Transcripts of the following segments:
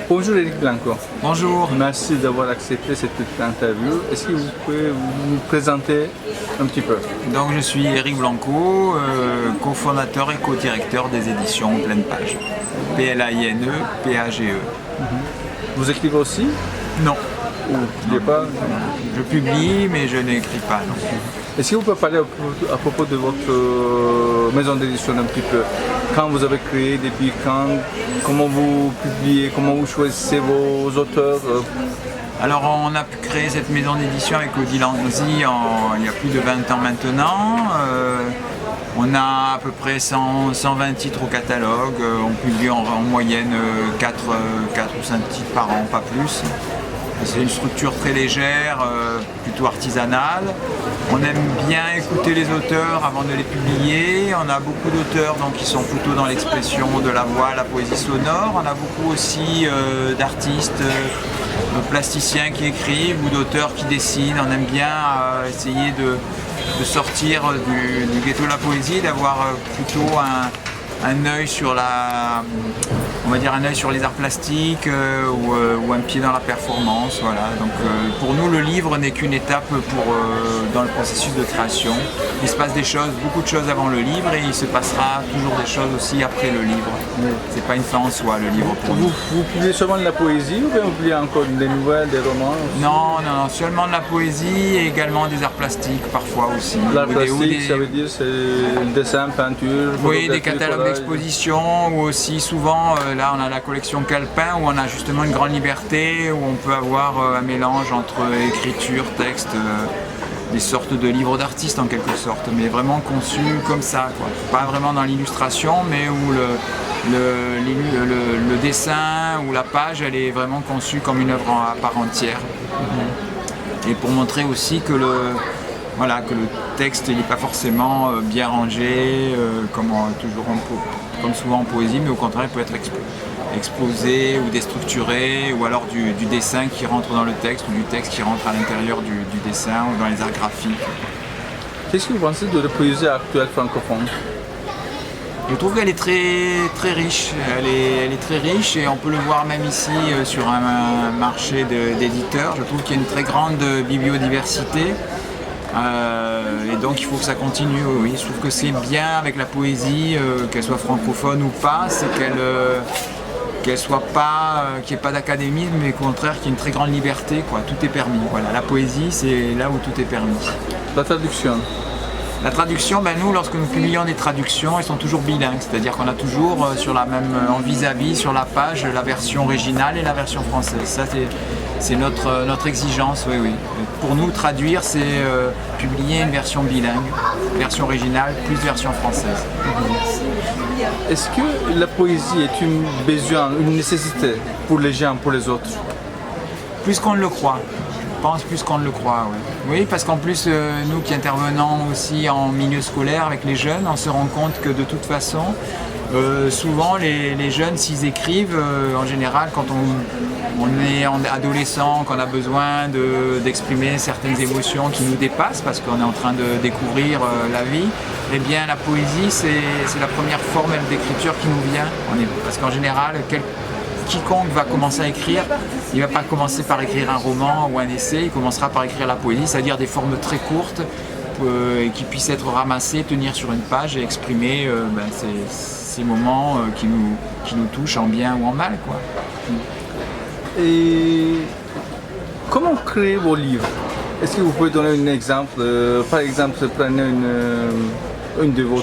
Bonjour Eric Blanco. Bonjour. Merci d'avoir accepté cette petite interview. Est-ce que vous pouvez vous présenter un petit peu? Donc je suis Eric Blanco, cofondateur et co-directeur des éditions Pleine Page. P-L-A-I-N-E, P-A-G-E. Vous écrivez aussi? Non. Ou il pas? Je publie mais je n'écris pas, non. Est-ce que vous pouvez parler à propos de votre maison d'édition un petit peu? Quand vous avez créé, depuis quand? Comment vous publiez? Comment vous choisissez vos auteurs? Alors on a créé cette maison d'édition avec Odile Lanzy il y a plus de 20 ans maintenant. On a à peu près 120 titres au catalogue. On publie en moyenne 4 ou 5 titres par an, pas plus. C'est une structure très légère, plutôt artisanale. On aime bien écouter les auteurs avant de les publier. On a beaucoup d'auteurs qui sont plutôt dans l'expression de la voix, la poésie sonore. On a beaucoup aussi d'artistes, de plasticiens qui écrivent ou d'auteurs qui dessinent. On aime bien essayer de sortir du ghetto de la poésie, d'avoir plutôt un œil sur un œil sur les arts plastiques ou un pied dans la performance. Voilà. Donc pour nous, le livre n'est qu'une étape dans le processus de création. Il se passe beaucoup de choses avant le livre et il se passera toujours des choses aussi après le livre. C'est pas une fin en soi, le livre pour nous. Vous publiez seulement de la poésie ou bien vous publiez encore des nouvelles, des romans aussi? Non, seulement de la poésie et également des arts plastiques parfois aussi. L'art plastique, ça veut dire c'est le dessin, peinture, oui, des catalogues d'exposition ou aussi souvent, là on a la collection Calpin où on a justement une grande liberté, où on peut avoir un mélange entre écriture, texte, des sortes de livres d'artistes en quelque sorte, mais vraiment conçus comme ça, quoi. Pas vraiment dans l'illustration, mais où le dessin ou la page, elle est vraiment conçue comme une œuvre à part entière. Et pour montrer aussi que le texte n'est pas forcément bien rangé, comme souvent en poésie, mais au contraire il peut être explosé ou déstructuré, ou alors du dessin qui rentre dans le texte ou du texte qui rentre à l'intérieur du dessin ou dans les arts graphiques. Qu'est-ce que vous pensez de la poésie actuelle francophone? Je trouve qu'elle est très riche, elle est très riche et on peut le voir même ici sur un marché d'éditeurs. Je trouve qu'il y a une très grande bibliodiversité. Et donc il faut que ça continue, oui. Je trouve que c'est bien avec la poésie, qu'elle soit francophone ou pas, c'est qu'elle soit pas, qu'il n'y ait pas d'académisme, mais au contraire qu'il y ait une très grande liberté, quoi. Tout est permis. Voilà, la poésie, c'est là où tout est permis. La traduction. La traduction, nous, lorsque nous publions des traductions, elles sont toujours bilingues, c'est-à-dire qu'on a toujours en vis-à-vis sur la page la version originale et la version française. Ça, c'est notre exigence, oui. Pour nous, traduire, c'est publier une version bilingue, version originale plus version française. Est-ce que la poésie est une besoin, une nécessité pour les gens, pour les autres? Plus qu'on ne le croit. Je pense plus qu'on ne le croit, oui. Oui, parce qu'en plus, nous qui intervenons aussi en milieu scolaire avec les jeunes, on se rend compte que de toute façon, souvent les jeunes, s'ils écrivent, en général, quand on est adolescent, qu'on a besoin d'exprimer certaines émotions qui nous dépassent, parce qu'on est en train de découvrir la vie, eh bien la poésie, c'est la première forme d'écriture qui nous vient. Parce qu'en général, quiconque va commencer à écrire, il ne va pas commencer par écrire un roman ou un essai, il commencera par écrire la poésie, c'est-à-dire des formes très courtes et qui puissent être ramassées, tenir sur une page et exprimer ces moments qui nous touchent en bien ou en mal, quoi. Et comment créer vos livres? Est-ce que vous pouvez donner un exemple? Par exemple, prenez une de vos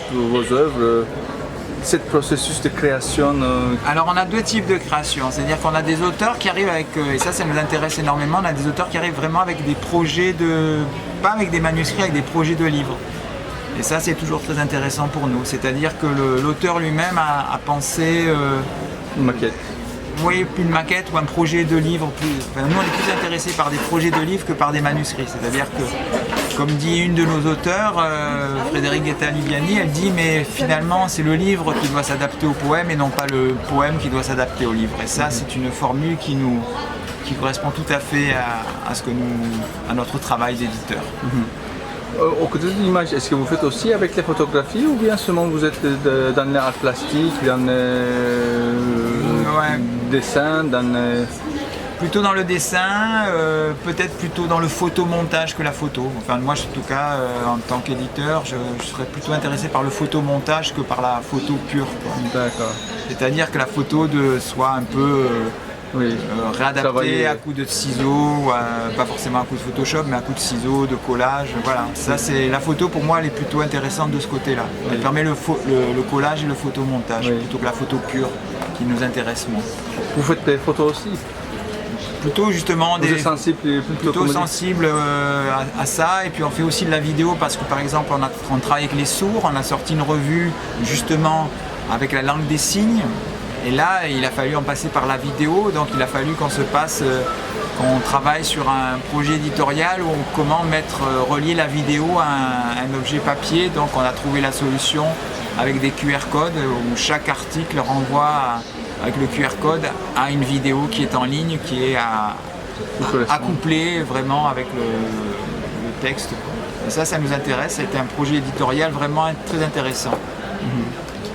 œuvres. Ce processus de création? Alors on a deux types de création, c'est-à-dire qu'on a des auteurs qui arrivent avec, et ça nous intéresse énormément, on a des auteurs qui arrivent vraiment avec des projets pas avec des manuscrits, avec des projets de livres. Et ça c'est toujours très intéressant pour nous, c'est-à-dire que l'auteur lui-même a pensé... Une maquette. Oui, une maquette ou un projet de livre. Nous, on est plus intéressés par des projets de livres que par des manuscrits. C'est-à-dire que, comme dit une de nos auteurs, Frédéric Guetta-Liviani, elle dit mais finalement c'est le livre qui doit s'adapter au poème et non pas le poème qui doit s'adapter au livre. Et ça, c'est une formule qui correspond tout à fait à notre travail d'éditeur. Au côté de l'image, est-ce que vous faites aussi avec les photographies ou bien seulement vous êtes dans l'art plastique, dans dessin, Plutôt dans le dessin, peut-être plutôt dans le photomontage que la photo. Enfin, moi, en tout cas, en tant qu'éditeur, je serais plutôt intéressé par le photomontage que par la photo pure, quoi. D'accord. C'est-à-dire que la photo soit un peu Oui. réadaptée Travailler. à coups de ciseaux, pas forcément à coups de Photoshop, mais à coups de ciseaux, de collage. Voilà. Ça, c'est la photo pour moi, elle est plutôt intéressante de ce côté-là. Elle permet le collage et le photomontage Oui. plutôt que la photo pure qui nous intéresse moins. Vous faites des photos aussi? Plutôt justement Vous êtes sensible et plutôt sensible à ça, et puis on fait aussi de la vidéo parce que par exemple on travaille avec les sourds, on a sorti une revue justement avec la langue des signes, et là il a fallu en passer par la vidéo, donc il a fallu qu'on travaille sur un projet éditorial où comment relier la vidéo à un objet papier. Donc on a trouvé la solution avec des QR codes où chaque article renvoie avec le QR code à une vidéo qui est en ligne, qui est accouplée vraiment avec le texte. Et ça nous intéresse, c'était un projet éditorial vraiment très intéressant.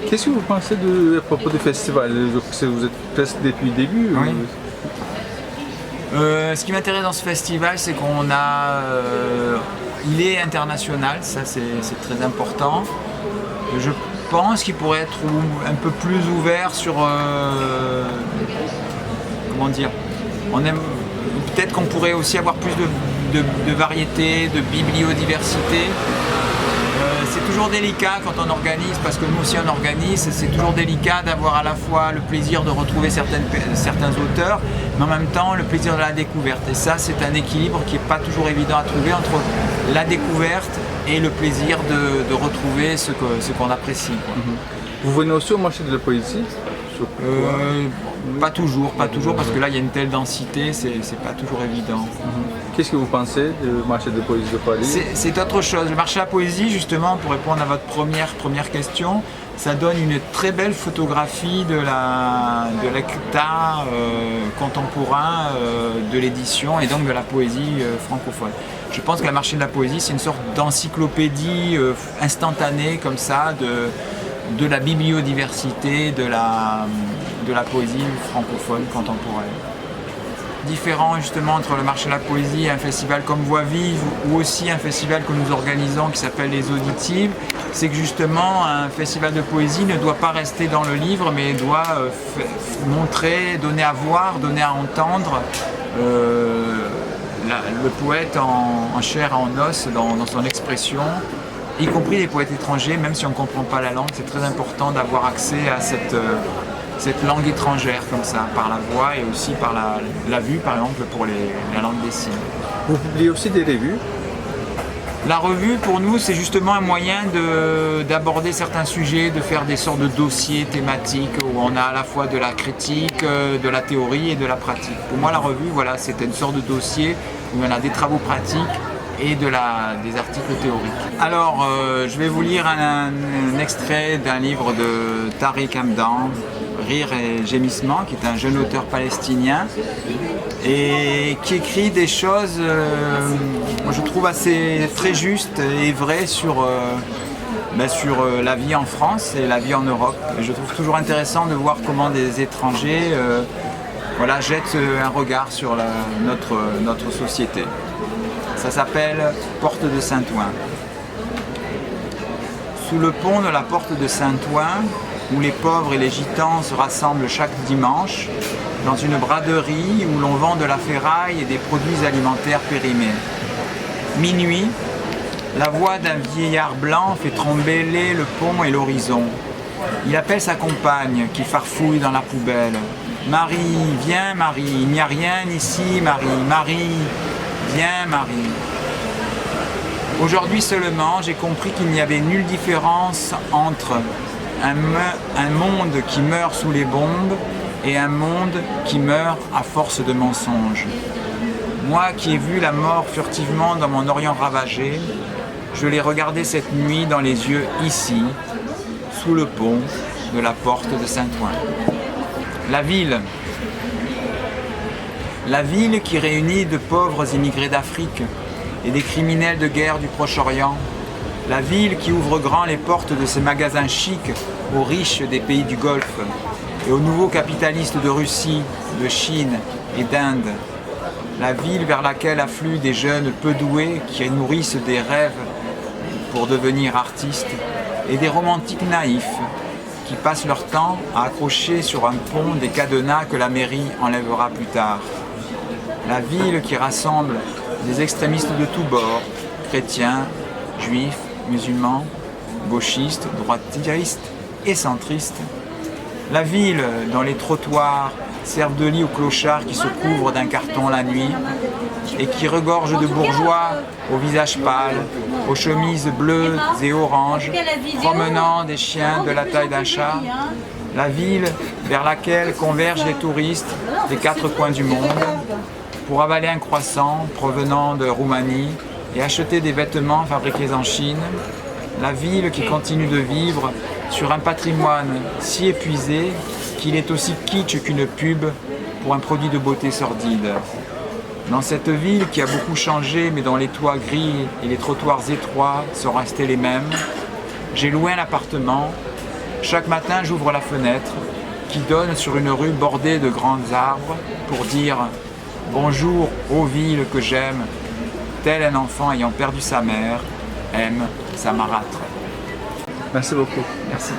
Qu'est-ce que vous pensez à propos du festival? Je crois que vous êtes presque depuis le début. Oui. Ce qui m'intéresse dans ce festival, c'est il est international, ça c'est très important. Je pense qu'il pourrait être un peu plus ouvert sur, comment dire, peut-être qu'on pourrait aussi avoir plus de variété, de bibliodiversité. C'est toujours délicat quand on organise, parce que nous aussi on organise, c'est toujours délicat d'avoir à la fois le plaisir de retrouver certains auteurs, mais en même temps le plaisir de la découverte. Et ça, c'est un équilibre qui n'est pas toujours évident à trouver entre la découverte et le plaisir de retrouver ce qu'on apprécie, quoi. Vous venez aussi au marché de la poésie? Pas toujours, parce que là il y a une telle densité, c'est pas toujours évident. Qu'est-ce que vous pensez du marché de poésie de Paris? C'est autre chose. Le marché à la poésie, justement, pour répondre à votre première question, ça donne une très belle photographie de l'acuta contemporain de l'édition et donc de la poésie francophone. Je pense que le marché de la poésie, c'est une sorte d'encyclopédie instantanée comme ça de la bibliodiversité de la poésie francophone contemporaine. Différent justement entre le marché de la poésie et un festival comme Voix Vive ou aussi un festival que nous organisons qui s'appelle Les Auditives, c'est que justement un festival de poésie ne doit pas rester dans le livre, mais doit montrer, donner à voir, donner à entendre le poète en chair et en os dans son expression, y compris les poètes étrangers, même si on ne comprend pas la langue. C'est très important d'avoir accès à cette langue étrangère comme ça, par la voix et aussi par la vue, par exemple pour la langue des signes. Vous publiez aussi des revues? La revue, pour nous, c'est justement un moyen d'aborder certains sujets, de faire des sortes de dossiers thématiques où on a à la fois de la critique, de la théorie et de la pratique. Pour moi, la revue, voilà, c'était une sorte de dossier où on a des travaux pratiques et des articles théoriques. Alors, je vais vous lire un extrait d'un livre de Tariq Hamdan, Rire et gémissement, qui est un jeune auteur palestinien et qui écrit des choses, moi je trouve assez très justes et vraies sur la vie en France et la vie en Europe. Et je trouve toujours intéressant de voir comment des étrangers jettent un regard sur notre société. Ça s'appelle Porte de Saint-Ouen. Sous le pont de la Porte de Saint-Ouen, où les pauvres et les gitans se rassemblent chaque dimanche, dans une braderie où l'on vend de la ferraille et des produits alimentaires périmés. Minuit, la voix d'un vieillard blanc fait trembler le pont et l'horizon. Il appelle sa compagne qui farfouille dans la poubelle. « Marie, viens Marie, il n'y a rien ici Marie, Marie, viens Marie. » Aujourd'hui seulement, j'ai compris qu'il n'y avait nulle différence entre un monde qui meurt sous les bombes et un monde qui meurt à force de mensonges. Moi qui ai vu la mort furtivement dans mon Orient ravagé, je l'ai regardé cette nuit dans les yeux ici, sous le pont de la Porte de Saint-Ouen. La ville qui réunit de pauvres immigrés d'Afrique et des criminels de guerre du Proche-Orient. La ville qui ouvre grand les portes de ses magasins chics aux riches des pays du Golfe. et aux nouveaux capitalistes de Russie, de Chine et d'Inde. La ville vers laquelle affluent des jeunes peu doués qui nourrissent des rêves pour devenir artistes et des romantiques naïfs qui passent leur temps à accrocher sur un pont des cadenas que la mairie enlèvera plus tard. La ville qui rassemble des extrémistes de tous bords, chrétiens, juifs, musulmans, gauchistes, droitistes et centristes. La ville dont les trottoirs servent de lit aux clochards qui se couvrent d'un carton la nuit et qui regorge de bourgeois au visage pâle, aux chemises bleues et oranges, promenant des chiens de la taille d'un chat. La ville vers laquelle convergent les touristes des quatre coins du monde pour avaler un croissant provenant de Roumanie et acheter des vêtements fabriqués en Chine. La ville qui continue de vivre sur un patrimoine si épuisé qu'il est aussi kitsch qu'une pub pour un produit de beauté sordide. Dans cette ville qui a beaucoup changé mais dont les toits gris et les trottoirs étroits sont restés les mêmes, j'ai loué un appartement. Chaque matin j'ouvre la fenêtre qui donne sur une rue bordée de grands arbres pour dire « Bonjour, ô ville que j'aime », tel un enfant ayant perdu sa mère aime sa marâtre. Merci beaucoup. Merci.